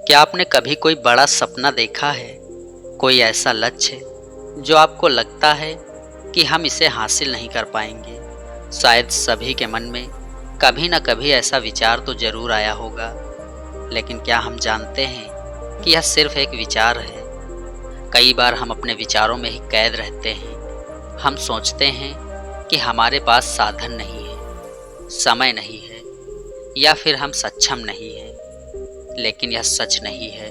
क्या आपने कभी कोई बड़ा सपना देखा है? कोई ऐसा लक्ष्य जो आपको लगता है कि हम इसे हासिल नहीं कर पाएंगे? शायद सभी के मन में कभी न कभी ऐसा विचार तो जरूर आया होगा, लेकिन क्या हम जानते हैं कि यह सिर्फ एक विचार है? कई बार हम अपने विचारों में ही कैद रहते हैं। हम सोचते हैं कि हमारे पास साधन नहीं है, समय नहीं है, या फिर हम सक्षम नहीं हैं। लेकिन यह सच नहीं है।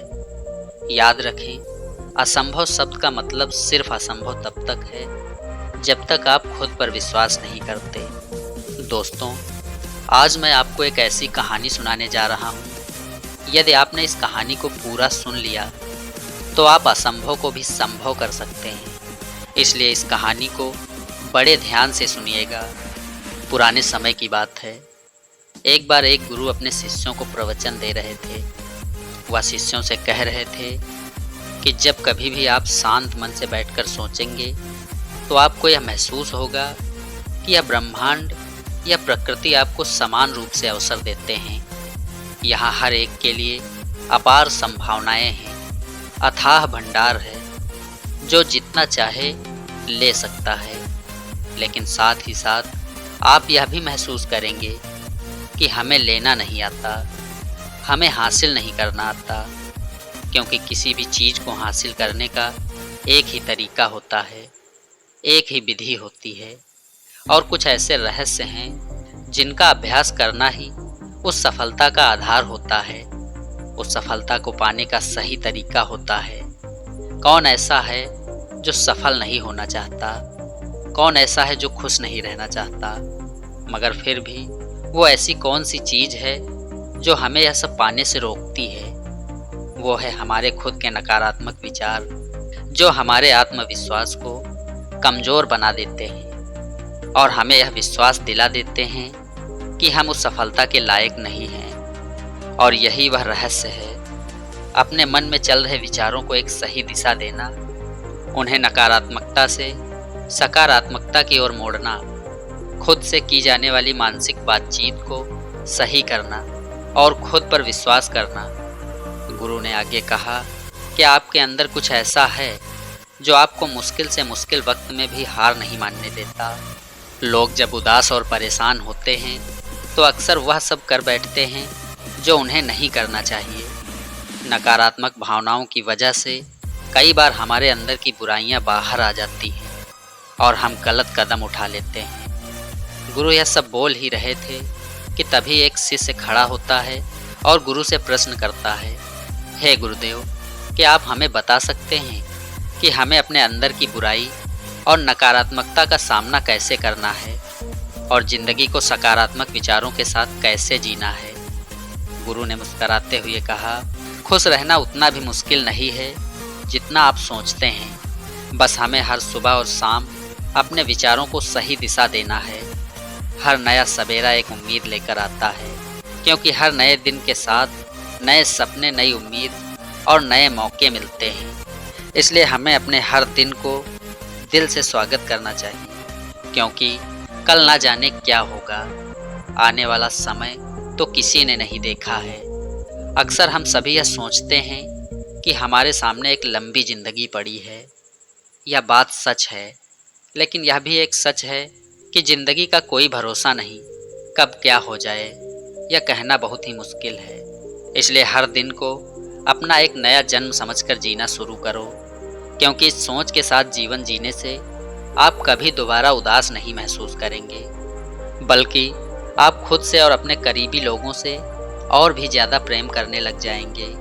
याद रखें, असंभव शब्द का मतलब सिर्फ असंभव तब तक है जब तक आप खुद पर विश्वास नहीं करते। दोस्तों, आज मैं आपको एक ऐसी कहानी सुनाने जा रहा हूँ। यदि आपने इस कहानी को पूरा सुन लिया तो आप असंभव को भी संभव कर सकते हैं। इसलिए इस कहानी को बड़े ध्यान से सुनिएगा। पुराने समय की बात है। एक बार एक गुरु अपने शिष्यों को प्रवचन दे रहे थे। वह शिष्यों से कह रहे थे कि जब कभी भी आप शांत मन से बैठकर सोचेंगे तो आपको यह महसूस होगा कि यह ब्रह्मांड या प्रकृति आपको समान रूप से अवसर देते हैं। यहाँ हर एक के लिए अपार संभावनाएं हैं, अथाह भंडार है। जो जितना चाहे ले सकता है। लेकिन साथ ही साथ आप यह भी महसूस करेंगे कि हमें लेना नहीं आता, हमें हासिल नहीं करना आता, क्योंकि किसी भी चीज़ को हासिल करने का एक ही तरीका होता है, एक ही विधि होती है। और कुछ ऐसे रहस्य हैं जिनका अभ्यास करना ही उस सफलता का आधार होता है, उस सफलता को पाने का सही तरीका होता है। कौन ऐसा है जो सफल नहीं होना चाहता? कौन ऐसा है जो खुश नहीं रहना चाहता? मगर फिर भी वो ऐसी कौन सी चीज़ है जो हमें यह सब पाने से रोकती है? वो है हमारे खुद के नकारात्मक विचार, जो हमारे आत्मविश्वास को कमज़ोर बना देते हैं और हमें यह विश्वास दिला देते हैं कि हम उस सफलता के लायक नहीं हैं। और यही वह रहस्य है, अपने मन में चल रहे विचारों को एक सही दिशा देना, उन्हें नकारात्मकता से सकारात्मकता की ओर मोड़ना, खुद से की जाने वाली मानसिक बातचीत को सही करना और खुद पर विश्वास करना। गुरु ने आगे कहा कि आपके अंदर कुछ ऐसा है जो आपको मुश्किल से मुश्किल वक्त में भी हार नहीं मानने देता। लोग जब उदास और परेशान होते हैं तो अक्सर वह सब कर बैठते हैं जो उन्हें नहीं करना चाहिए। नकारात्मक भावनाओं की वजह से कई बार हमारे अंदर की बुराइयां बाहर आ जाती हैं और हम गलत कदम उठा लेते हैं। गुरु यह सब बोल ही रहे थे कि तभी एक शिष्य खड़ा होता है और गुरु से प्रश्न करता है, हे गुरुदेव, क्या आप हमें बता सकते हैं कि हमें अपने अंदर की बुराई और नकारात्मकता का सामना कैसे करना है और ज़िंदगी को सकारात्मक विचारों के साथ कैसे जीना है? गुरु ने मुस्कराते हुए कहा, खुश रहना उतना भी मुश्किल नहीं है जितना आप सोचते हैं। बस हमें हर सुबह और शाम अपने विचारों को सही दिशा देना है। हर नया सवेरा एक उम्मीद लेकर आता है, क्योंकि हर नए दिन के साथ नए सपने, नई उम्मीद और नए मौके मिलते हैं। इसलिए हमें अपने हर दिन को दिल से स्वागत करना चाहिए, क्योंकि कल ना जाने क्या होगा। आने वाला समय तो किसी ने नहीं देखा है। अक्सर हम सभी यह सोचते हैं कि हमारे सामने एक लंबी ज़िंदगी पड़ी है। यह बात सच है, लेकिन यह भी एक सच है कि ज़िंदगी का कोई भरोसा नहीं, कब क्या हो जाए यह कहना बहुत ही मुश्किल है। इसलिए हर दिन को अपना एक नया जन्म समझकर जीना शुरू करो, क्योंकि इस सोच के साथ जीवन जीने से आप कभी दोबारा उदास नहीं महसूस करेंगे, बल्कि आप खुद से और अपने करीबी लोगों से और भी ज़्यादा प्रेम करने लग जाएंगे।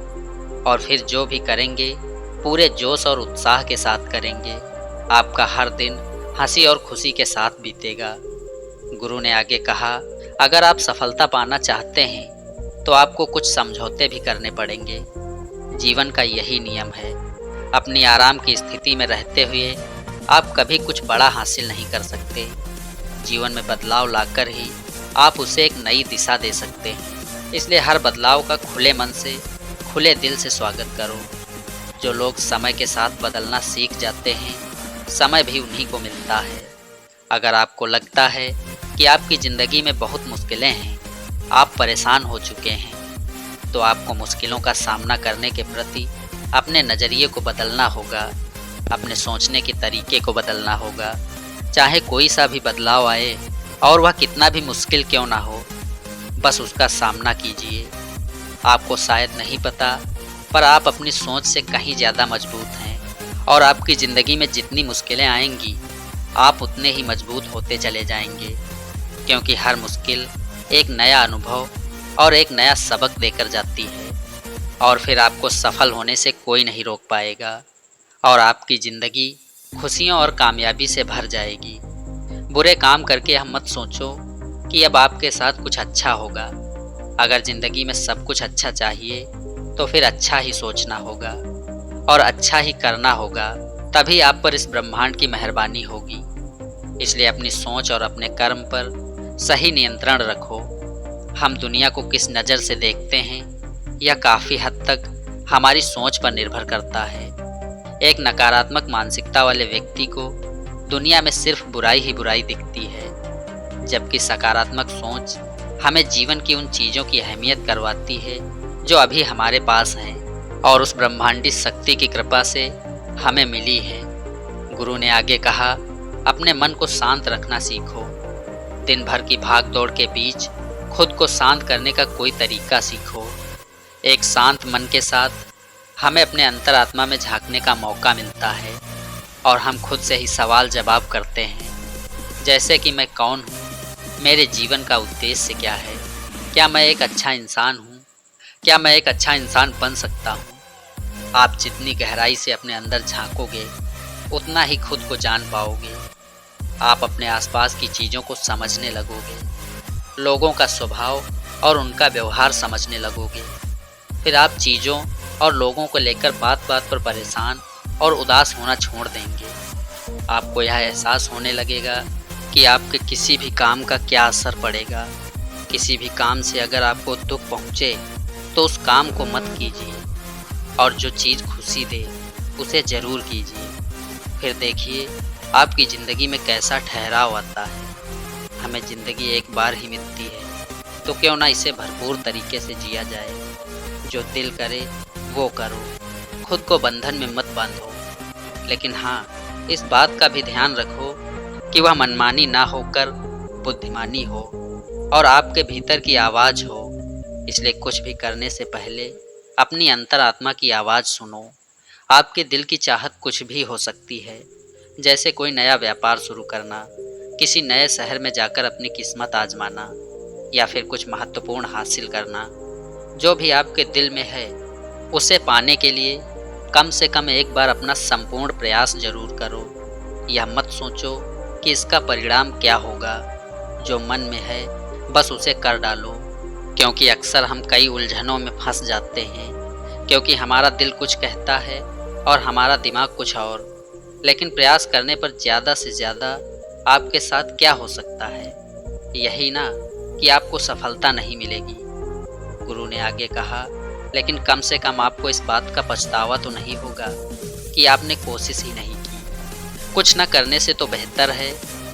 और फिर जो भी करेंगे पूरे जोश और उत्साह के साथ करेंगे। आपका हर दिन हंसी और खुशी के साथ बीतेगा। गुरु ने आगे कहा, अगर आप सफलता पाना चाहते हैं तो आपको कुछ समझौते भी करने पड़ेंगे। जीवन का यही नियम है। अपनी आराम की स्थिति में रहते हुए आप कभी कुछ बड़ा हासिल नहीं कर सकते। जीवन में बदलाव लाकर ही आप उसे एक नई दिशा दे सकते हैं। इसलिए हर बदलाव का खुले मन से, खुले दिल से स्वागत करो। जो लोग समय के साथ बदलना सीख जाते हैं, समय भी उन्हीं को मिलता है। अगर आपको लगता है कि आपकी ज़िंदगी में बहुत मुश्किलें हैं, आप परेशान हो चुके हैं, तो आपको मुश्किलों का सामना करने के प्रति अपने नज़रिए को बदलना होगा, अपने सोचने के तरीके को बदलना होगा। चाहे कोई सा भी बदलाव आए और वह कितना भी मुश्किल क्यों ना हो, बस उसका सामना कीजिए। आपको शायद नहीं पता, पर आप अपनी सोच से कहीं ज़्यादा मजबूत हैं और आपकी ज़िंदगी में जितनी मुश्किलें आएंगी, आप उतने ही मजबूत होते चले जाएंगे, क्योंकि हर मुश्किल एक नया अनुभव और एक नया सबक देकर जाती है। और फिर आपको सफल होने से कोई नहीं रोक पाएगा और आपकी ज़िंदगी खुशियों और कामयाबी से भर जाएगी। बुरे काम करके हम मत सोचो कि अब आपके साथ कुछ अच्छा होगा। अगर ज़िंदगी में सब कुछ अच्छा चाहिए तो फिर अच्छा ही सोचना होगा और अच्छा ही करना होगा, तभी आप पर इस ब्रह्मांड की मेहरबानी होगी। इसलिए अपनी सोच और अपने कर्म पर सही नियंत्रण रखो। हम दुनिया को किस नज़र से देखते हैं, यह काफ़ी हद तक हमारी सोच पर निर्भर करता है। एक नकारात्मक मानसिकता वाले व्यक्ति को दुनिया में सिर्फ बुराई ही बुराई दिखती है, जबकि सकारात्मक सोच हमें जीवन की उन चीज़ों की अहमियत करवाती है जो अभी हमारे पास हैं और उस ब्रह्मांडी शक्ति की कृपा से हमें मिली है। गुरु ने आगे कहा, अपने मन को शांत रखना सीखो। दिन भर की भाग दौड़ के बीच खुद को शांत करने का कोई तरीका सीखो। एक शांत मन के साथ हमें अपने अंतरात्मा में झांकने का मौका मिलता है और हम खुद से ही सवाल जवाब करते हैं, जैसे कि मैं कौन हूँ, मेरे जीवन का उद्देश्य क्या है, क्या मैं एक अच्छा इंसान हूँ, क्या मैं एक अच्छा इंसान बन सकता हूँ। आप जितनी गहराई से अपने अंदर झांकोगे, उतना ही खुद को जान पाओगे। आप अपने आसपास की चीज़ों को समझने लगोगे, लोगों का स्वभाव और उनका व्यवहार समझने लगोगे। फिर आप चीज़ों और लोगों को लेकर बात बात पर परेशान और उदास होना छोड़ देंगे। आपको यह एहसास होने लगेगा कि आपके किसी भी काम का क्या असर पड़ेगा। किसी भी काम से अगर आपको दुख पहुँचे तो उस काम को मत कीजिए, और जो चीज़ खुशी दे उसे ज़रूर कीजिए। फिर देखिए आपकी ज़िंदगी में कैसा ठहराव आता है। हमें ज़िंदगी एक बार ही मिलती है, तो क्यों ना इसे भरपूर तरीके से जिया जाए। जो दिल करे वो करो, खुद को बंधन में मत बांधो, लेकिन हाँ, इस बात का भी ध्यान रखो कि वह मनमानी ना होकर बुद्धिमानी हो और आपके भीतर की आवाज़ हो। इसलिए कुछ भी करने से पहले अपनी अंतरात्मा की आवाज़ सुनो। आपके दिल की चाहत कुछ भी हो सकती है, जैसे कोई नया व्यापार शुरू करना, किसी नए शहर में जाकर अपनी किस्मत आजमाना, या फिर कुछ महत्वपूर्ण हासिल करना। जो भी आपके दिल में है उसे पाने के लिए कम से कम एक बार अपना संपूर्ण प्रयास जरूर करो। यह मत सोचो कि इसका परिणाम क्या होगा। जो मन में है बस उसे कर डालो, क्योंकि अक्सर हम कई उलझनों में फंस जाते हैं, क्योंकि हमारा दिल कुछ कहता है और हमारा दिमाग कुछ और। लेकिन प्रयास करने पर ज़्यादा से ज़्यादा आपके साथ क्या हो सकता है, यही ना कि आपको सफलता नहीं मिलेगी। गुरु ने आगे कहा, लेकिन कम से कम आपको इस बात का पछतावा तो नहीं होगा कि आपने कोशिश ही नहीं की। कुछ न करने से तो बेहतर है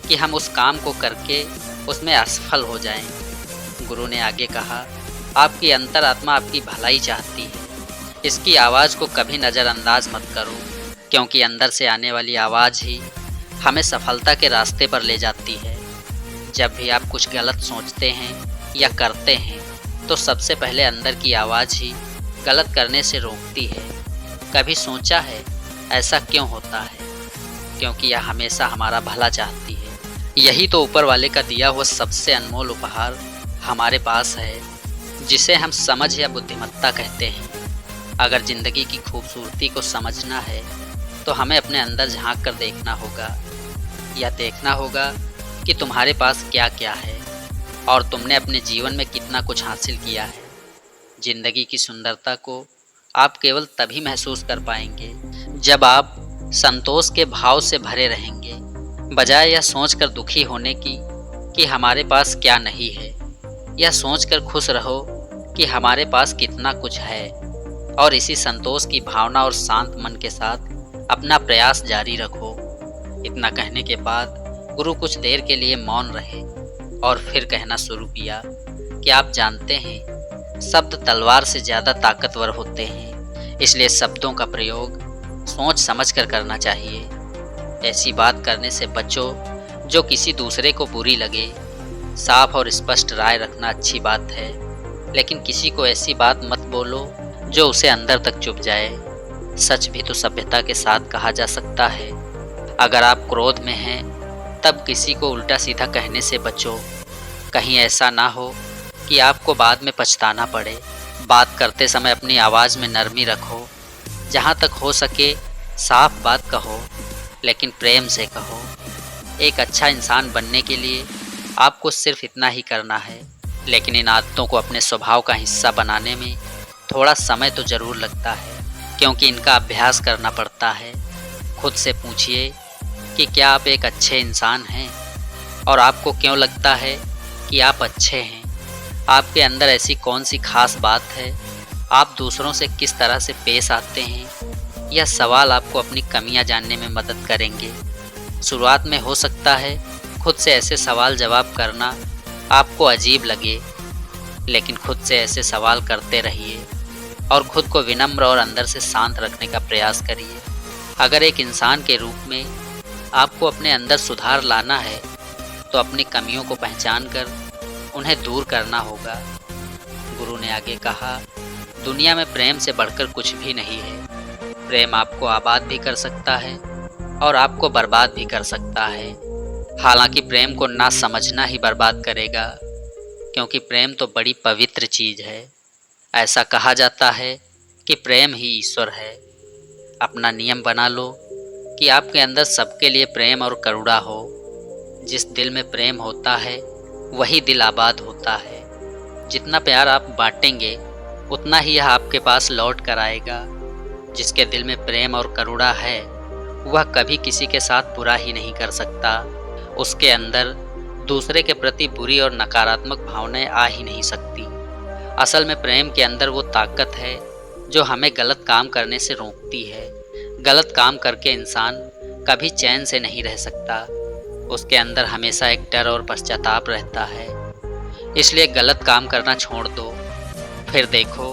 कि हम उस काम को करके उसमें असफल हो जाएं। गुरु ने आगे कहा, आपकी अंतरात्मा आपकी भलाई चाहती है। इसकी आवाज़ को कभी नज़रअंदाज मत करो, क्योंकि अंदर से आने वाली आवाज़ ही हमें सफलता के रास्ते पर ले जाती है। जब भी आप कुछ गलत सोचते हैं या करते हैं तो सबसे पहले अंदर की आवाज़ ही गलत करने से रोकती है। कभी सोचा है ऐसा क्यों होता है? क्योंकि यह हमेशा हमारा भला चाहती है। यही तो ऊपर वाले का दिया हुआ सबसे अनमोल उपहार हमारे पास है, जिसे हम समझ या बुद्धिमत्ता कहते हैं। अगर ज़िंदगी की खूबसूरती को समझना है तो हमें अपने अंदर झांक कर देखना होगा। यह देखना होगा कि तुम्हारे पास क्या क्या है और तुमने अपने जीवन में कितना कुछ हासिल किया है। ज़िंदगी की सुंदरता को आप केवल तभी महसूस कर पाएंगे जब आप संतोष के भाव से भरे रहेंगे, बजाय यह सोचकर दुखी होने की कि हमारे पास क्या नहीं है। यह सोचकर खुश रहो कि हमारे पास कितना कुछ है, और इसी संतोष की भावना और शांत मन के साथ अपना प्रयास जारी रखो। इतना कहने के बाद गुरु कुछ देर के लिए मौन रहे और फिर कहना शुरू किया कि आप जानते हैं, शब्द तलवार से ज़्यादा ताकतवर होते हैं, इसलिए शब्दों का प्रयोग सोच समझ कर करना चाहिए। ऐसी बात करने से बचो जो किसी दूसरे को बुरी लगे। साफ और स्पष्ट राय रखना अच्छी बात है, लेकिन किसी को ऐसी बात मत बोलो जो उसे अंदर तक चुभ जाए। सच भी तो सभ्यता के साथ कहा जा सकता है। अगर आप क्रोध में हैं तब किसी को उल्टा सीधा कहने से बचो। कहीं ऐसा ना हो कि आपको बाद में पछताना पड़े। बात करते समय अपनी आवाज़ में नरमी रखो। जहाँ तक हो सके साफ बात कहो, लेकिन प्रेम से कहो। एक अच्छा इंसान बनने के लिए आपको सिर्फ इतना ही करना है, लेकिन इन आदतों को अपने स्वभाव का हिस्सा बनाने में थोड़ा समय तो ज़रूर लगता है, क्योंकि इनका अभ्यास करना पड़ता है। खुद से पूछिए कि क्या आप एक अच्छे इंसान हैं, और आपको क्यों लगता है कि आप अच्छे हैं। आपके अंदर ऐसी कौन सी खास बात है, आप दूसरों से किस तरह से पेश आते हैं। यह सवाल आपको अपनी कमियां जानने में मदद करेंगे। शुरुआत में हो सकता है खुद से ऐसे सवाल जवाब करना आपको अजीब लगे, लेकिन खुद से ऐसे सवाल करते रहिए और खुद को विनम्र और अंदर से शांत रखने का प्रयास करिए। अगर एक इंसान के रूप में आपको अपने अंदर सुधार लाना है तो अपनी कमियों को पहचान कर उन्हें दूर करना होगा। गुरु ने आगे कहा, दुनिया में प्रेम से बढ़कर कुछ भी नहीं है। प्रेम आपको आबाद भी कर सकता है और आपको बर्बाद भी कर सकता है। हालांकि प्रेम को ना समझना ही बर्बाद करेगा, क्योंकि प्रेम तो बड़ी पवित्र चीज़ है। ऐसा कहा जाता है कि प्रेम ही ईश्वर है। अपना नियम बना लो कि आपके अंदर सबके लिए प्रेम और करुणा हो। जिस दिल में प्रेम होता है वही दिल आबाद होता है। जितना प्यार आप बांटेंगे उतना ही यह आपके पास लौट कर आएगा। जिसके दिल में प्रेम और करुणा है वह कभी किसी के साथ बुरा ही नहीं कर सकता। उसके अंदर दूसरे के प्रति बुरी और नकारात्मक भावनाएं आ ही नहीं सकती। असल में प्रेम के अंदर वो ताकत है जो हमें गलत काम करने से रोकती है। गलत काम करके इंसान कभी चैन से नहीं रह सकता। उसके अंदर हमेशा एक डर और पश्चाताप रहता है। इसलिए गलत काम करना छोड़ दो, फिर देखो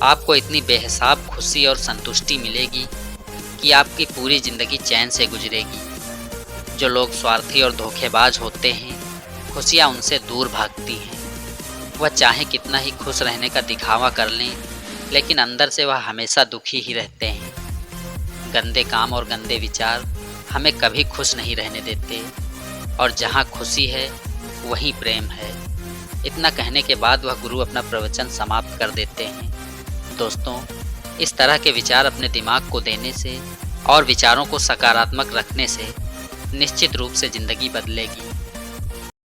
आपको इतनी बेहिसाब खुशी और संतुष्टि मिलेगी कि आपकी पूरी ज़िंदगी चैन से गुजरेगी। जो लोग स्वार्थी और धोखेबाज होते हैं, खुशियाँ उनसे दूर भागती हैं। वह चाहे कितना ही खुश रहने का दिखावा कर लें, लेकिन अंदर से वह हमेशा दुखी ही रहते हैं। गंदे काम और गंदे विचार हमें कभी खुश नहीं रहने देते, और जहाँ खुशी है वहीं प्रेम है। इतना कहने के बाद वह गुरु अपना प्रवचन समाप्त कर देते हैं। दोस्तों, इस तरह के विचार अपने दिमाग को देने से और विचारों को सकारात्मक रखने से निश्चित रूप से ज़िंदगी बदलेगी।